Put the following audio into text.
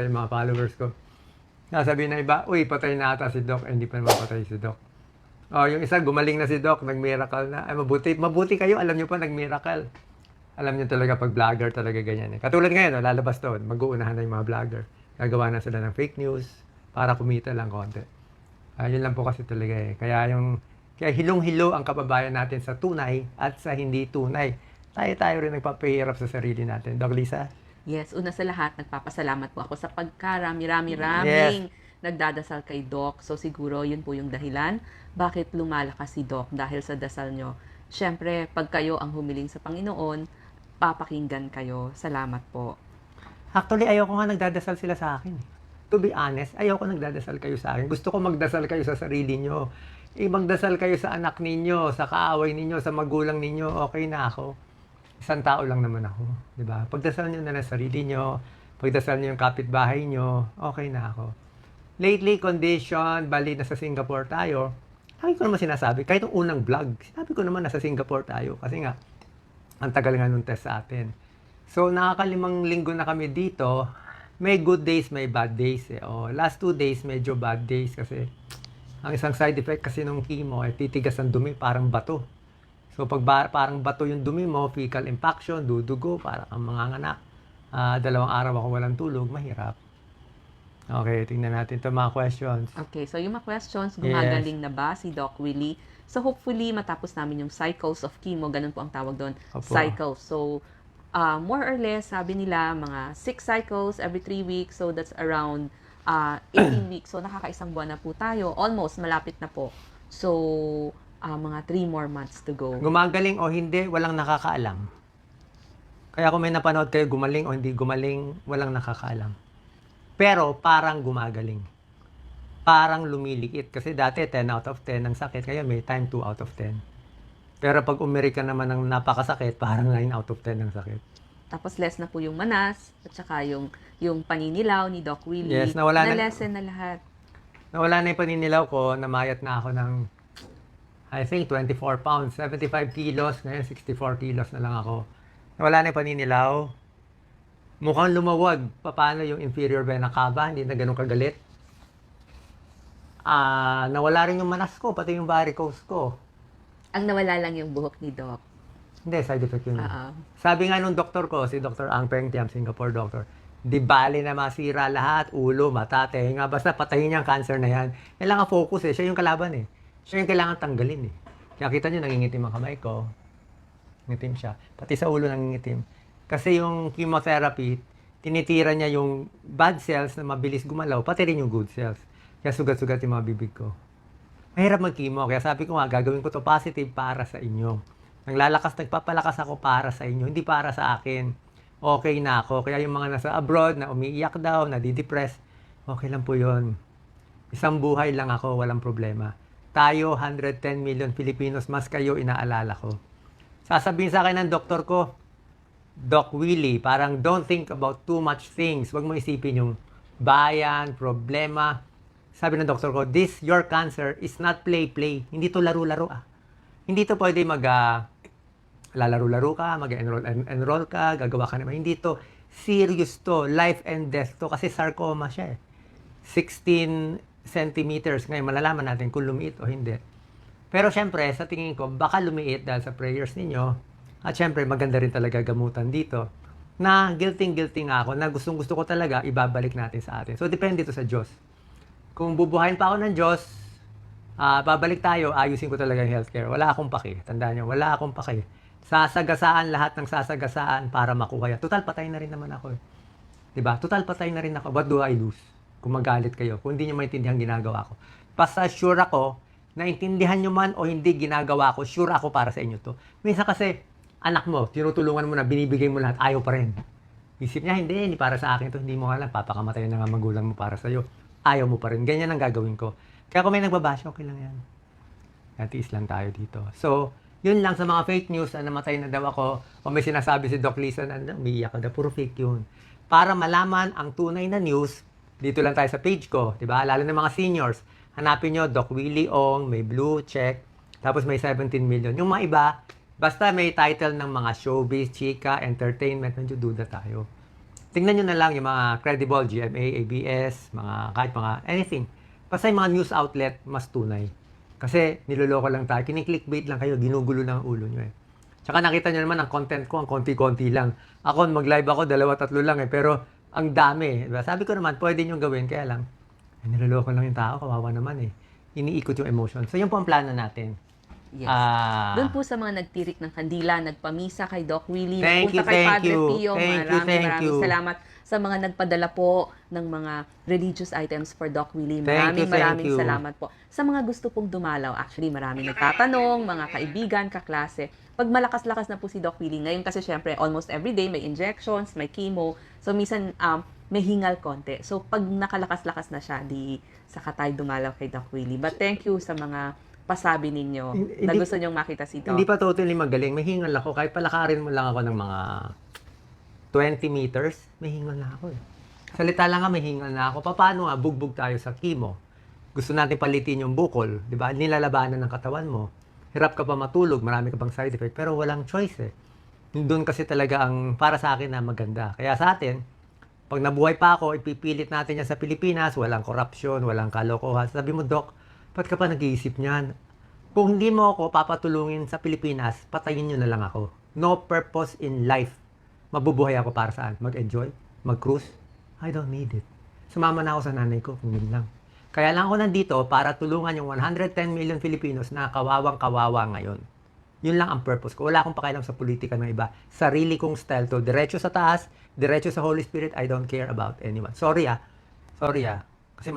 yung mga followers ko. Sasabihin na iba, uy, patay na ata si Doc, hindi pa naman patay si Doc. Oh, yung isa, gumaling na si Doc, nag-miracle na. Ay, mabuti kayo, alam nyo pa, nag-miracle. Alam nyo talaga, pag vlogger talaga ganyan eh. Katulad ngayon, lalabas to, mag-uunahan na yung mga vlogger. Gagawa na sila ng fake news para kumita lang konti. Yun lang po kasi talaga eh. Kaya hilong-hilo ang kababayan natin sa tunay at sa hindi tunay. Tayo rin nagpapahirap sa sarili natin. Doc Lisa? Yes, una sa lahat, nagpapasalamat po ako sa pagkarami-raming nagdadasal kay Doc. So siguro yun po yung dahilan bakit lumalakas si Doc dahil sa dasal nyo. Siyempre, pag kayo ang humiling sa Panginoon, papakinggan kayo. Salamat po. Actually, ayoko nga nagdadasal sila sa akin. To be honest, ayoko nagdadasal kayo sa akin. Gusto ko magdasal kayo sa sarili nyo. Magdasal kayo sa anak ninyo, sa kaaway ninyo, sa magulang ninyo, okay na ako. Isang tao lang naman ako, di ba? Pagdasal nyo na lang sarili nyo, pagdasal nyo yung kapitbahay nyo, okay na ako. Lately, condition, bali nasa Singapore tayo. Lagi ko naman sinasabi, kahit yung unang vlog, sinabi ko naman nasa Singapore tayo. Kasi nga, ang tagal nga nung test sa atin. So, nakakalimang linggo na kami dito. May good days, may bad days. Last 2 days, medyo bad days kasi ang isang side effect kasi nung chemo ay titigas ang dumi, parang bato. So, pag parang bato yung dumi mo, fecal impaction, dudugo, parang ang mga anak. 2 araw ako walang tulog, mahirap. Okay, tingnan natin ito mga questions. Okay, so yung mga questions, gumagaling na ba si Doc Willie? So hopefully, matapos namin yung cycles of chemo, ganun po ang tawag doon, cycles. So, more or less, sabi nila, mga 6 cycles every 3 weeks. So, that's around 18 weeks. So, nakakaisang buwan na po tayo. Almost, malapit na po. So, mga 3 more months to go. Gumagaling o hindi, walang nakakaalam. Kaya kung may napanood kayo, gumaling o hindi gumaling, walang nakakaalam. Pero parang gumagaling. Parang lumiliit. Kasi dati 10 out of 10 ang sakit. Kaya may time 2 out of 10. Pero pag umiri ka naman ng napakasakit, parang 9 out of 10 ang sakit. Tapos less na po yung manas, at saka yung paninilaw ni Doc Willie. Yes, nawala na. Na-lessen na lahat. Nawala na yung paninilaw ko. Namayat na ako ng I think 24 pounds, 75 kilos, ngayon 64 kilos na lang ako. Nawala na yung paninilaw. Mukhang lumawag. Paano yung inferior vena cava? Hindi na ganun kagalit. Nawala rin yung manas ko, pati yung varicose ko. Ang nawala lang yung buhok ni Doc. Hindi, side effect yun. Sabi nga nung doktor ko, si Dr. Ang Peng Tiam, Singapore doctor, di bali na masira lahat, ulo, mata, tenga, basta patayin niya ang cancer na yan. Kailangan focus eh, siya yung kalaban eh. Siya yung kailangan tanggalin eh. Kaya kita nyo, nangingitim ang kamay ko. Nangingitim siya. Pati sa ulo nangingitim. Kasi yung chemotherapy, tinitira niya yung bad cells na mabilis gumalaw, pati rin yung good cells. Kaya sugat-sugat yung mga bibig ko. Mahirap mag-chemo. Kaya sabi ko nga, gagawin ko to positive para sa inyo. Nagpapalakas ako para sa inyo, hindi para sa akin. Okay na ako. Kaya yung mga nasa abroad, na umiiyak daw, nadidepress, okay lang po yun. Isang buhay lang ako, walang problema. Tayo, 110 million Filipinos, mas kayo inaalala ko. Sasabihin sa akin ng doktor ko, Doc Willie, parang don't think about too much things. Huwag mo isipin yung bayan, problema. Sabi ng doktor ko, your cancer is not play-play. Hindi to laro-laro Hindi to pwede lalaro-laro ka, mag-enroll ka, gagawa ka naman. Hindi to serious to, life and death to, kasi sarcoma siya eh. 16 centimeters. Ngayon, malalaman natin kung lumiit o hindi. Pero syempre, sa tingin ko, baka lumiit dahil sa prayers ninyo. At syempre, maganda rin talaga gamutan dito. Na guilty nga ako, na gustong-gusto ko talaga, ibabalik natin sa atin. So, depende ito sa Diyos. Kung bubuhayin pa ako ng Diyos, babalik tayo, ayusin ko talaga yung healthcare. Wala akong paki. Tandaan nyo, wala akong paki. Sasagasaan lahat ng sasagasaan para makuha yan. Total, patay na rin naman ako eh. Diba? Total, patay na rin ako. What do I lose? Kung magalit kayo, kung hindi nyo maintindihan ginagawa ko. Basta sure ako, naintindihan nyo man o hindi ginagawa ko, sure ako para sa inyo to. Minsan kasi, anak mo, tinutulungan mo na, binibigay mo lahat, ayaw pa rin. Isip niya, hindi para sa akin to, hindi mo alam, papakamatay na nga magulang mo para sa'yo. Ayaw mo pa rin. Ganyan ang gagawin ko. Kaya kung may nagbabash, okay lang yan. Natiis lang tayo dito. So, yun lang sa mga fake news na namatay na daw ako, o may sinasabi si Doc Lisa na umiiyak ka daw, puro fake yun. Para malaman ang tunay na news, dito lang tayo sa page ko, diba? Lalo ng mga seniors. Hanapin nyo, Doc Willie Ong, may blue check, tapos may 17 million. Yung mga iba, basta may title ng mga showbiz, chika, entertainment, medyo duda tayo. tingnan nyo na lang yung mga credible GMA, ABS, kahit mga anything. Basta yung mga news outlet, mas tunay. Kasi niloloko lang tayo. Kiniklickbait lang kayo, ginugulo ng ulo nyo eh. Tsaka nakita nyo naman ang content ko, ang konti-konti lang. Ako, mag-live ako, 2-3 lang eh. Pero ang dami. Diba? Sabi ko naman, pwede nyo gawin. Kaya lang, niloloko lang yung tao. Kawawa naman eh. Iniikot yung emotion. So, yun po ang plano natin. Yes. Doon po sa mga nagtirik ng kandila, nagpamisa kay Doc Willie, nagpunta kay Padre Pio, maraming salamat sa mga nagpadala po ng mga religious items for Doc Willie. Maraming salamat po. Sa mga gusto pong dumalaw, actually maraming nagtatanong, mga kaibigan, kaklase. Pag malakas-lakas na po si Doc Willie, ngayon kasi syempre almost everyday may injections, may chemo, so minsan may hingal konti. So pag nakalakas-lakas na siya, di saka tayo dumalaw kay Doc Willie. But thank you sa mga pasabi ninyo na gusto nyong makita si Doc. Hindi pa totally magaling. May hingal ako. Kahit palakarin mo lang ako ng mga 20 meters, may hingal na ako eh. Salita lang nga, may hingal na ako. Paano nga, bugbog tayo sa chemo? Gusto natin palitin yung bukol, di ba? Nilalabanan ng katawan mo. Hirap ka pa matulog, marami ka pang side effect, pero walang choice eh. Doon kasi talaga ang para sa akin na maganda. Kaya sa atin, pag nabuhay pa ako, ipipilit natin yan sa Pilipinas, walang korupsyon, walang kalokohan. Sabi mo, Doc, ba't ka pa nag-iisip niyan? Kung hindi mo ako papatulungin sa Pilipinas, patayin nyo na lang ako. No purpose in life. Mabubuhay ako para saan? Mag-enjoy? Mag-cruise? I don't need it. Sumama na ako sa nanay ko, kung yun lang. Kaya lang ako nandito para tulungan yung 110 million Filipinos na kawawang-kawawa ngayon. Yun lang ang purpose ko. Wala akong pakialam sa politika ng iba. Sarili kong style to. Diretso sa taas, diretso sa Holy Spirit. I don't care about anyone. Sorry ah. Kasi